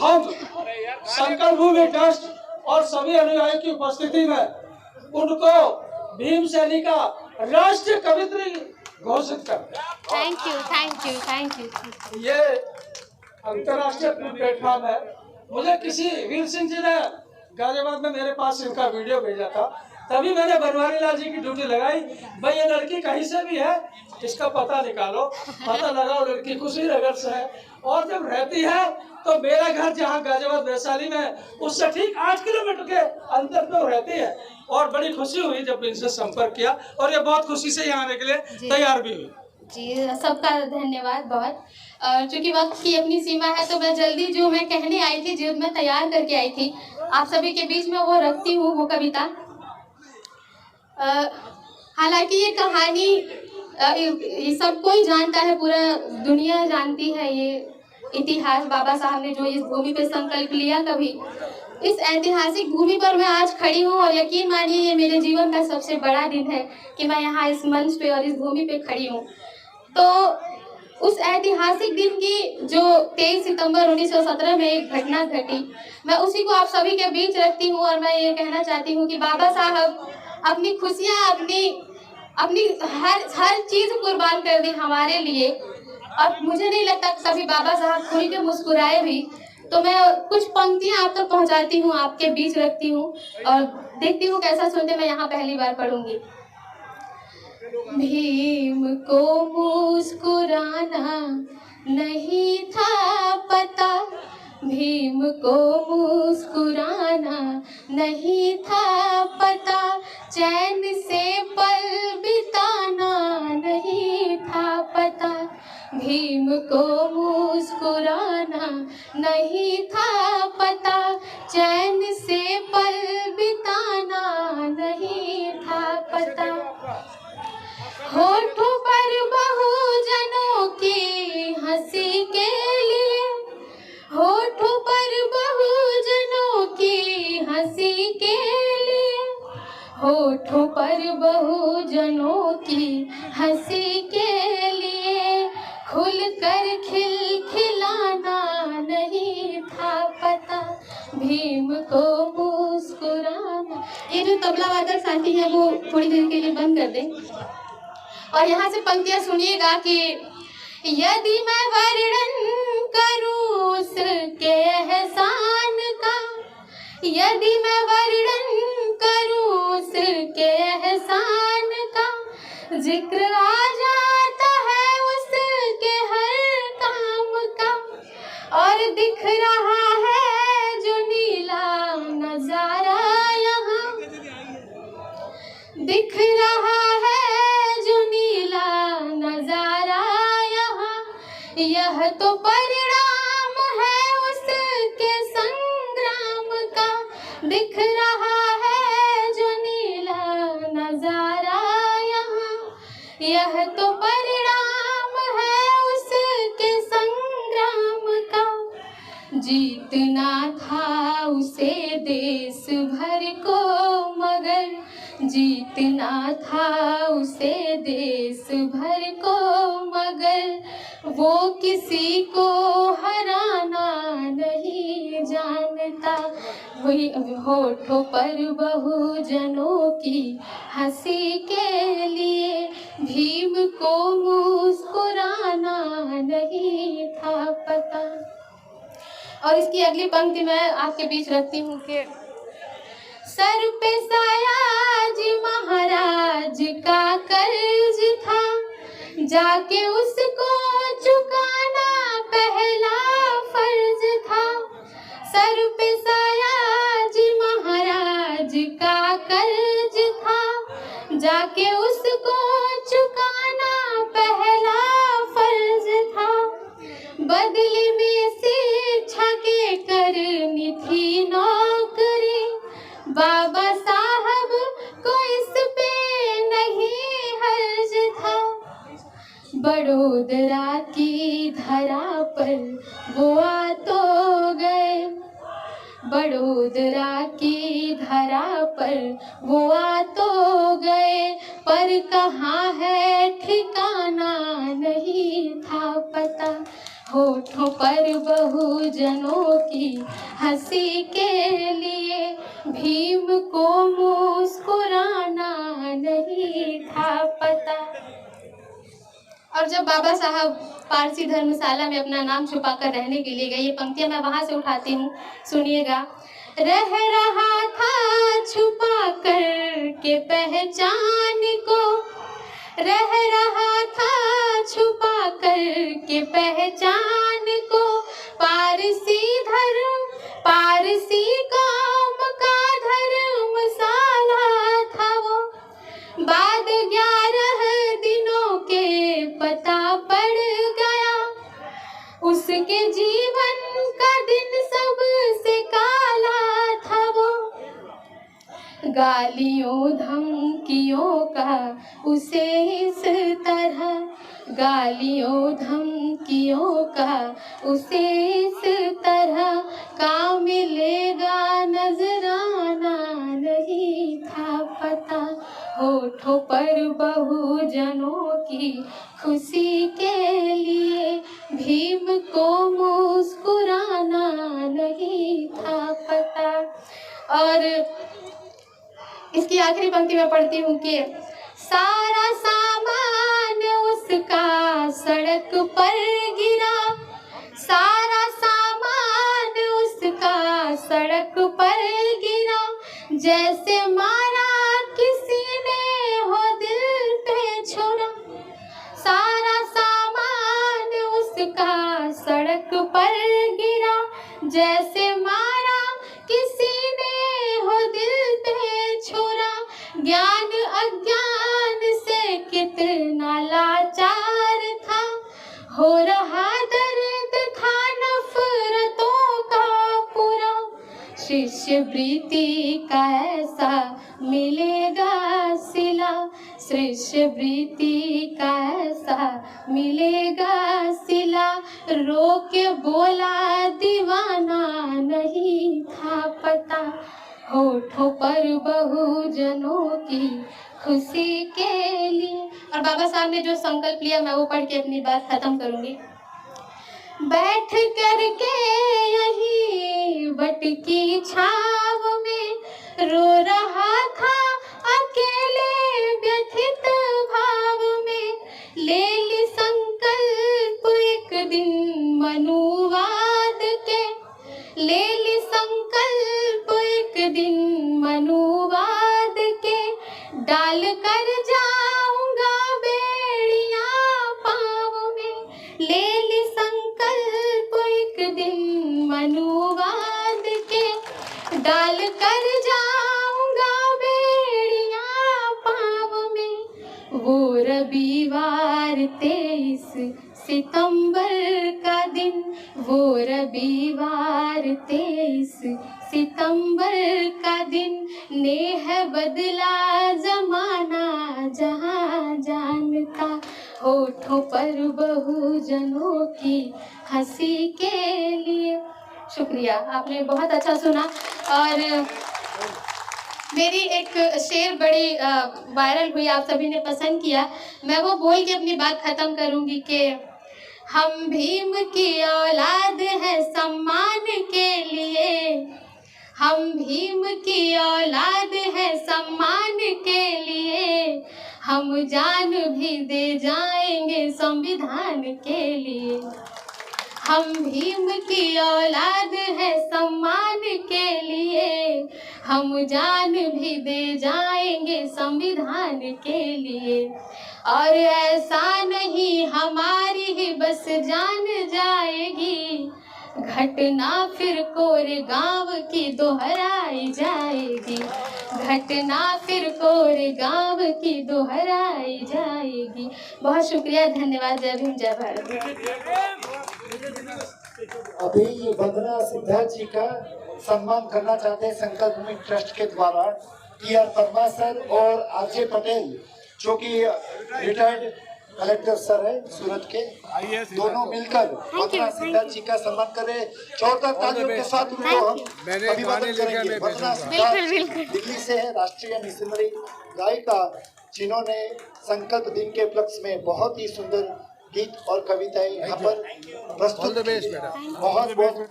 हम संकल्प भूमि ट्रस्ट और सभी अनुयायियों की उपस्थिति में उनको भीम सैनी का राष्ट्रीय कवित्री घोषित करते हैं। Thank you thank you thank you. ये अंतर्राष्ट्रीय प्लेटफॉर्म है। मुझे किसी वीर सिंह जी ने गाजियाबाद में मेरे पास इनका वीडियो भेजा था, तभी मैंने बनवारी लाल जी की ड्यूटी लगाई। भाई ये लड़की कहीं से भी है, इसका पता निकालो, पता लगाओ लड़की कुशीनगर से है और जब रहती है तो मेरा घर जहाँ गाजियाबाद वैशाली में उससे ठीक 8 किलोमीटर के अंतर पर रहती है। और बड़ी खुशी हुई जब इनसे संपर्क किया और ये बहुत खुशी से यहाँ आने के लिए तैयार भी हुई। जी सबका धन्यवाद बहुत। चूंकि वक्त की अपनी सीमा है तो मैं जल्दी जो मैं कहने आई थी, जो मैं तैयार करके आई थी आप सभी के बीच में वो रखती हूँ, वो कविता। हालांकि ये कहानी ये सब कोई जानता है, पूरा दुनिया जानती है ये इतिहास। बाबा साहब ने जो इस भूमि पे संकल्प लिया, कभी इस ऐतिहासिक भूमि पर मैं आज खड़ी हूँ और यकीन मानिए ये मेरे जीवन का सबसे बड़ा दिन है कि मैं यहाँ इस मंच पे और इस भूमि पे खड़ी हूँ। तो उस ऐतिहासिक दिन की जो 23 सितंबर 1917 में एक घटना घटी, मैं उसी को आप सभी के बीच रखती हूँ और मैं ये कहना चाहती हूँ कि बाबा साहब अपनी खुशियाँ अपनी हर चीज़ कुर्बान कर दी हमारे लिए। अब मुझे नहीं लगता कभी बाबा साहब खुल के मुस्कुराए भी। तो मैं कुछ पंक्तियाँ आप तक पहुँचाती हूँ, आपके बीच रखती हूँ और देखती हूँ कैसा सुनते। मैं यहाँ पहली बार पढ़ूंगी। भीम को मुस्कुराना नहीं था पता, भीम को मुस्कुराना नहीं था पता, चैन से पल बिताना नहीं था पता, भीम को मुस्कुराना नहीं था पता, चैन से पल बिताना नहीं था पता। होठों पर बहुजनों की हंसी के लिए, होठों पर बहुजनों की हंसी के लिए, होठों पर बहुजनों की हंसी के लिए, खुलकर खिलखिलाना नहीं था पता, भीम को मुस्कुराना। ये जो तबला वादक साथी है वो थोड़ी देर के लिए बंद कर दें और यहाँ से पंक्तियाँ सुनिएगा कि यदि मैं वर्णन करूँ उसके एहसान का, यदि मैं वर्णन करूँ उसके एहसान का, जिक्र आ जाता है उसके हर काम का, और दिख रहा है जो नीला नजारा यहाँ, दिख रहा है नजारा यहाँ, यह तो परिणाम है उसके संग्राम का, दिख रहा है जो नीला नजारा यहाँ, यह तो परिणाम है उसके संग्राम का। जीतना था उसे देश भर को मगर, जीतना था उसे देश भर को मगर, वो किसी को हराना नहीं जानता। वही होठों पर बहुजनों की हंसी के लिए, भीम को मुस्कुराना नहीं था पता। और इसकी अगली पंक्ति मैं आपके बीच रखती हूँ कि सर पे सायाजी महाराज का कर्ज था, जाके उसको चुकाना पहला फर्ज था। सर पे सायाजी महाराज का कर्ज था, जाके उसको चुकाना पहला फर्ज था। बदले में शिक्षा के करनी थी नौकरी, बाबा साहब को इस पे नहीं हर्ज था। बड़ोदरा की धरा पर वो आ तो गए, बड़ोदरा की धरा पर वो आ तो गए, पर कहाँ है ठिकाना नहीं था पता। होठों पर बहुजनों की हंसी के लिए भीम को मुस्कुराना नहीं था पता। और जब बाबा साहब पारसी धर्मशाला में अपना नाम छुपाकर रहने के लिए गए, ये पंक्तियां मैं वहां से उठाती हूँ, सुनिएगा। रह रहा था छुपा कर के पहचान को, रह रहा था छुपा कर के पहचान को, पारसी धर्म पारसी कौम का धर्मशाला था वो। बाद 11 दिनों के पता पड़ गया, उसके जीवन का दिन सबसे काला था वो। गालियों धमकियों का उसे इस तरह, गालियों धमकियों का उसे इस तरह काम मिलेगा नजराना नहीं था पता। होठों पर बहुजनों की खुशी के लिए भीम को मुस्कुराना नहीं था पता। और इसकी आखिरी पंक्ति में पढ़ती हूँ कि सारा सामान उसका सड़क पर गिरा, सारा सामान उसका सड़क पर गिरा, जैसे मारा किसी ने हो दिल पे छोड़ा। सारा सामान उसका सड़क पर गिरा, जैसे मारा किसी ने हो दिल पे छोड़ा। ज्ञान अज्ञान से कितना लाचार था, हो रहा दर्द था नफरतों का पूरा। शिष्यवृत्ति का ऐसा मिलेगा सिला, शिष्यवृत्ति का ऐसा मिलेगा सिला। रो के बोला दीवाना नहीं था पता। होठों पर बहुजनों की खुशी के लिए। और बाबा साहब ने जो संकल्प लिया मैं वो पढ़ के अपनी बात खत्म करूंगी। बैठ करके यही वट की छाव में रो रहा था अकेले व्यथित भाव में। ले ली संकल्प एक दिन मनुवाद के, ले ली संकल्प एक दिन मनुवाद के। डाल कर जाऊंगा बेड़ियां पाँव में, ले ली संकल्प एक दिन मनुवाद के। डाल कर जाऊंगा बेड़ियां पाँव में। वो रविवार 23 सितंबर का दिन, वो रविवार 23 सितंबर का दिन। नेह बदला जमाना जहाँ जानता, होठों पर बहुजनों की हंसी के लिए। शुक्रिया, आपने बहुत अच्छा सुना। और मेरी एक शेर बड़ी वायरल हुई, आप सभी ने पसंद किया। मैं वो बोल के अपनी बात खत्म करूंगी कि हम भीम की औलाद है सम्मान के लिए, हम भीम की औलाद है सम्मान के लिए। हम जान भी दे जाएंगे संविधान के लिए। हम भीम की औलाद है सम्मान के लिए, हम जान भी दे जाएंगे संविधान के लिए। और ऐसा नहीं हमारी ही बस जान जाएगी, घटना फिर कोरेगांव की दोहराई जाएगी, घटना फिर कोरेगांव की दोहराई जाएगी। बहुत शुक्रिया, धन्यवाद। जय भीम, जय भारत। अभी वंदना सिद्धार्थ जी का सम्मान करना चाहते हैं संकल्प भूमि ट्रस्ट के द्वारा। टी.आर. परमा सर और आर.जे. पटेल जो कि रिटायर्ड कलेक्टर सर है सूरत के, दोनों मिलकर वंदना सिद्धार्थ जी का सम्मान करें। जोरदार तालियों के साथ उनको हम अभिवादन करेंगे। वंदना सिद्धार्थ दिल्ली से है, राष्ट्रीय मिशनरी गायिका, जिन्होंने संकल्प दिन के उपलक्ष्य में बहुत ही सुंदर गीत और कविताएं यहाँ पर प्रस्तुत की। बहुत बहुत